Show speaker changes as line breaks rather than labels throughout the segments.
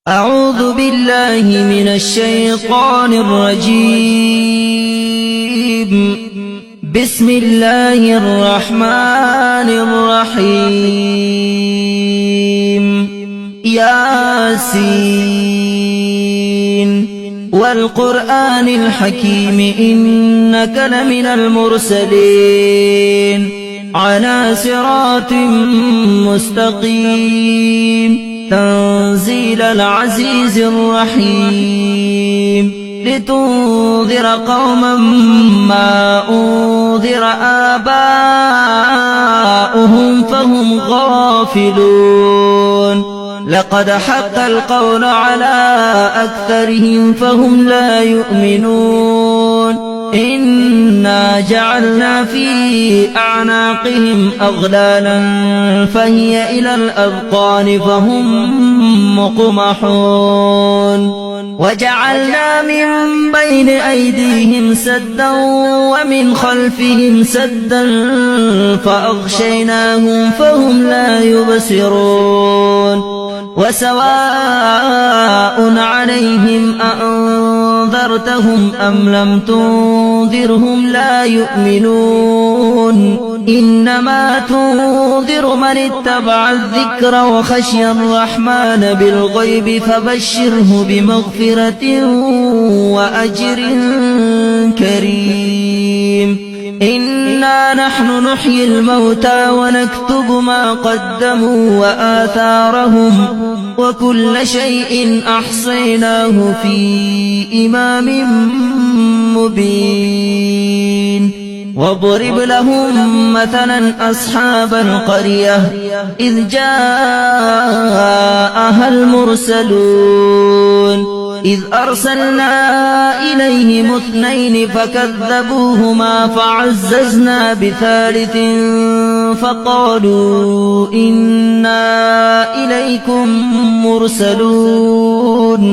أعوذ بالله من الشيطان الرجيم. بسم الله الرحمن الرحيم. ياسين والقرآن الحكيم إنك لمن المرسلين على صراط مستقيم تنزيل العزيز الرحيم لتنذر قوما ما أنذر آباؤهم فهم غافلون. لقد حق القول على أكثرهم فهم لا يؤمنون. إنا جعلنا في أعناقهم أغلالا فهي إلى الأذقان فهم مقمحون. وجعلنا من بين أيديهم سدا ومن خلفهم سدا فأغشيناهم فهم لا يبصرون. وسواء عليهم أأنذرتهم أم لم تنذرهم لا يؤمنون. إنما تنذر من اتبع الذكر وخشي الرحمن بالغيب فبشره بمغفرة وأجر كريم. إنا نحن نحيي الموتى ونكتب ما قدموا وآثارهم وكل شيء أحصيناه في إمام مبين. واضرب لهم مثلا أصحاب القرية إذ جاءها المرسلون إذ أرسلنا إليهم اثنين فكذبوهما فعززنا بثالث فقالوا إنا إليكم مرسلون.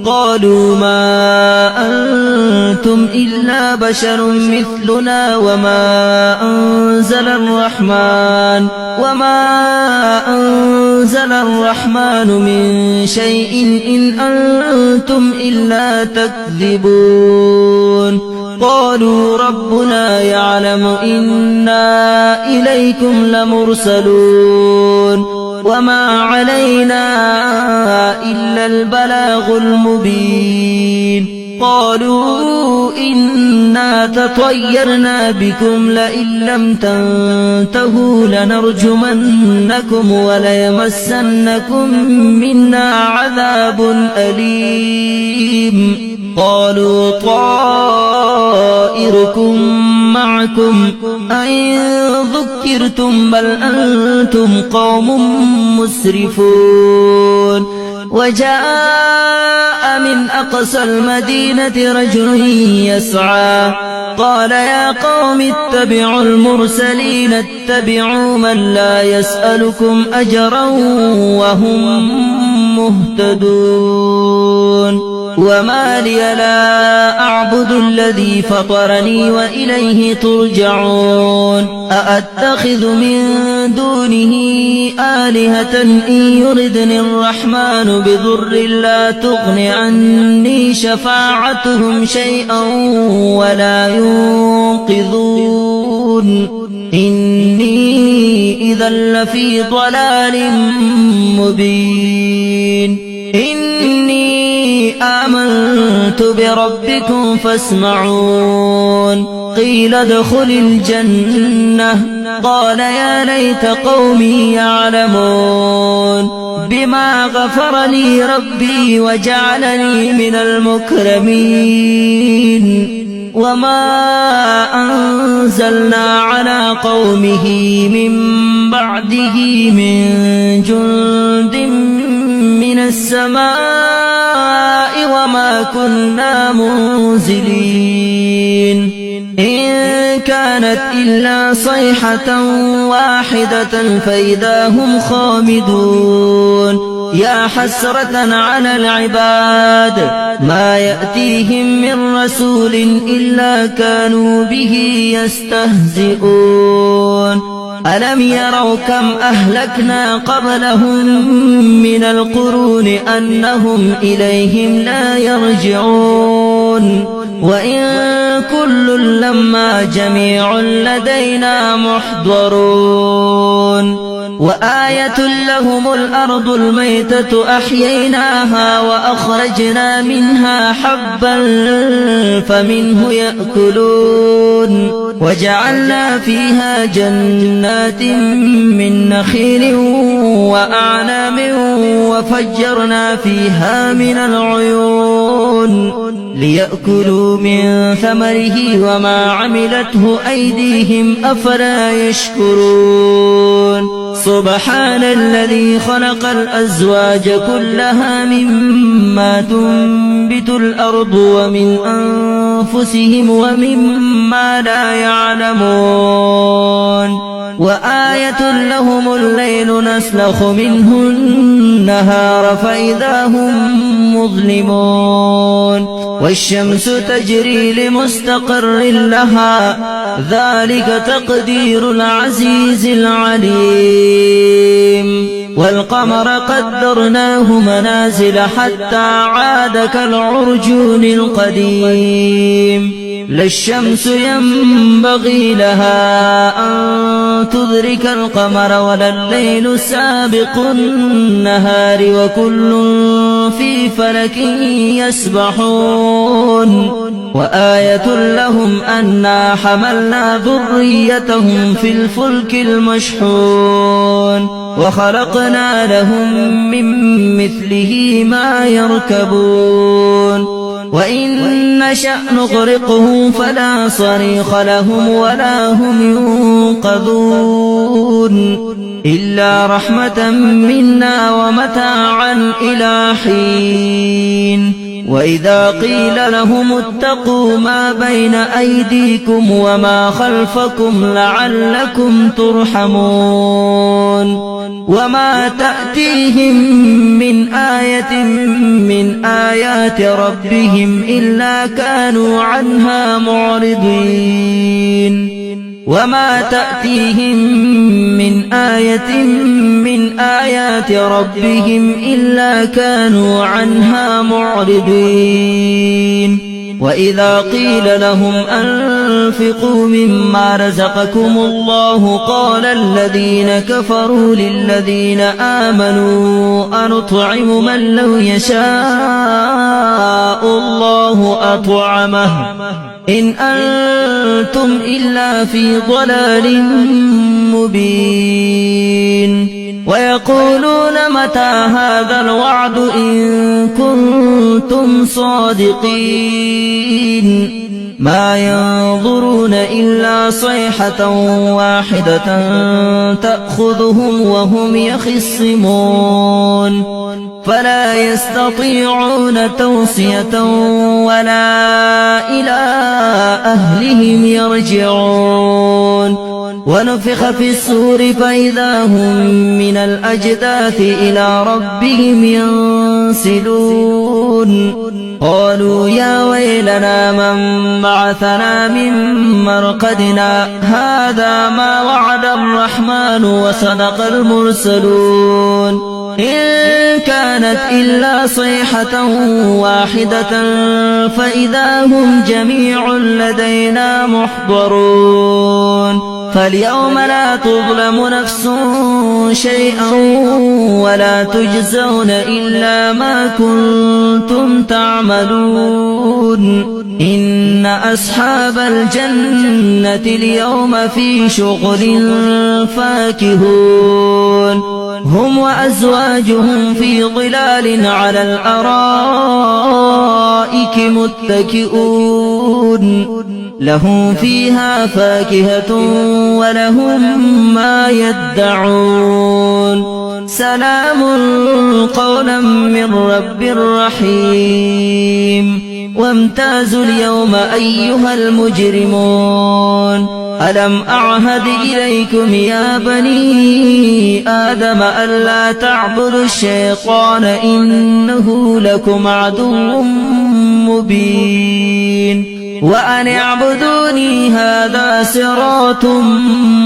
قالوا ما أنتم إلا بشر مثلنا وما أنزل الرحمن من شيء إن أنتم إلا تكذبون. قالوا ربنا يعلم إنا إليكم لمرسلون وما علينا إلا البلاغ المبين. قالوا إنا تطيرنا بكم لئن لم تنتهوا لنرجمنكم وليمسنكم منا عذاب أليم. قالوا طائركم معكم أئن ذكرتم بل أنتم قوم مسرفون. وجاء من أقصى المدينة رجل يسعى قال يا قوم اتبعوا المرسلين اتبعوا من لا يسألكم أجرا وهم مهتدون. وما لي لا أعبد الذي فطرني وإليه ترجعون. أأتخذ من دونه آلهة إن يردني الرحمن بضر لا تغن عني شفاعتهم شيئا ولا ينقذون. إني إذا لفي ضلال مبين. إني آمنت بربكم فاسمعون. قيل ادخل الجنة قال يا ليت قومي يعلمون بما غفر لي ربي وجعلني من المكرمين. وما أنزلنا على قومه من بعده من جند من السماء وما كنا منزلين. إن كانت إلا صيحة واحدة فإذا هم خامدون. يا حسرة على العباد ما يأتيهم من رسول إلا كانوا به يستهزئون. ألم يروا كم أهلكنا قبلهم من القرون أنهم إليهم لا يرجعون وإن كل لما جميع لدينا محضرون وآية لهم الأرض الميتة أحييناها وأخرجنا منها حبا فمنه يأكلون وجعلنا فيها جنات من نخيل وأعناب وفجرنا فيها من العيون ليأكلوا من ثمره وما عملته أيديهم أفلا يشكرون سبحان الذي خلق الأزواج كلها مما تنبت الأرض ومن أنفسهم ومما لا يعلمون وآية لهم الليل نسلخ منه النهار فإذا هم مظلمون والشمس تجري لمستقر لها ذلك تقدير العزيز العليم والقمر قدرناه منازل حتى عاد كالعرجون القديم لا الشمس ينبغي لها أن تدرك القمر ولا الليل سابق النهار وكل في فلك يسبحون وآية لهم أنا حملنا ذريتهم في الفلك المشحون وخلقنا لهم من مثله ما يركبون وإن نشأ نغرقهم فلا صريخ لهم ولا هم ينقذون إلا رحمة منا ومتاعا إلى حين وإذا قيل لهم اتقوا ما بين أيديكم وما خلفكم لعلكم ترحمون وما تأتيهم من آية من آيات ربهم إلا كانوا عنها معرضين وما تأتيهم من آية من آيات ربهم إلا كانوا عنها معرضين وإذا قيل لهم أنفقوا مما رزقكم الله قال الذين كفروا للذين آمنوا أنطعم من لو يشاء الله أطعمه إن أنتم إلا في ضلال مبين ويقولون متى هذا الوعد إن كنتم صادقين ما ينظرون إلا صيحة واحدة تأخذهم وهم يخصمون فلا يستطيعون توصية ولا إلى أهلهم يرجعون ونفخ في الصور فإذا هم من الأجداث إلى ربهم ينسلون قالوا يا ويلنا من بعثنا من مرقدنا هذا ما وعد الرحمن وصدق المرسلون إن كانت إلا صيحة واحدة فإذا هم جميع لدينا محضرون فاليوم لا تظلم نفس شيئا ولا تجزون إلا ما كنتم تعملون إن أصحاب الجنة اليوم في شغل فاكهون هم وأزواجهم في ظلال على الأرائك متكئون لهم فيها فاكهة ولهم ما يدعون سلام قولا من رب رحيم وامتازوا اليوم أيها المجرمون ألم أعهد إليكم يا بني آدم ألا تعبدوا الشيطان إنه لكم عدو مبين وأن اعبدوني هذا صراط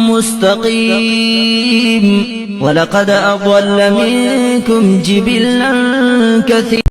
مستقيم ولقد أضل منكم جبلا كثيرا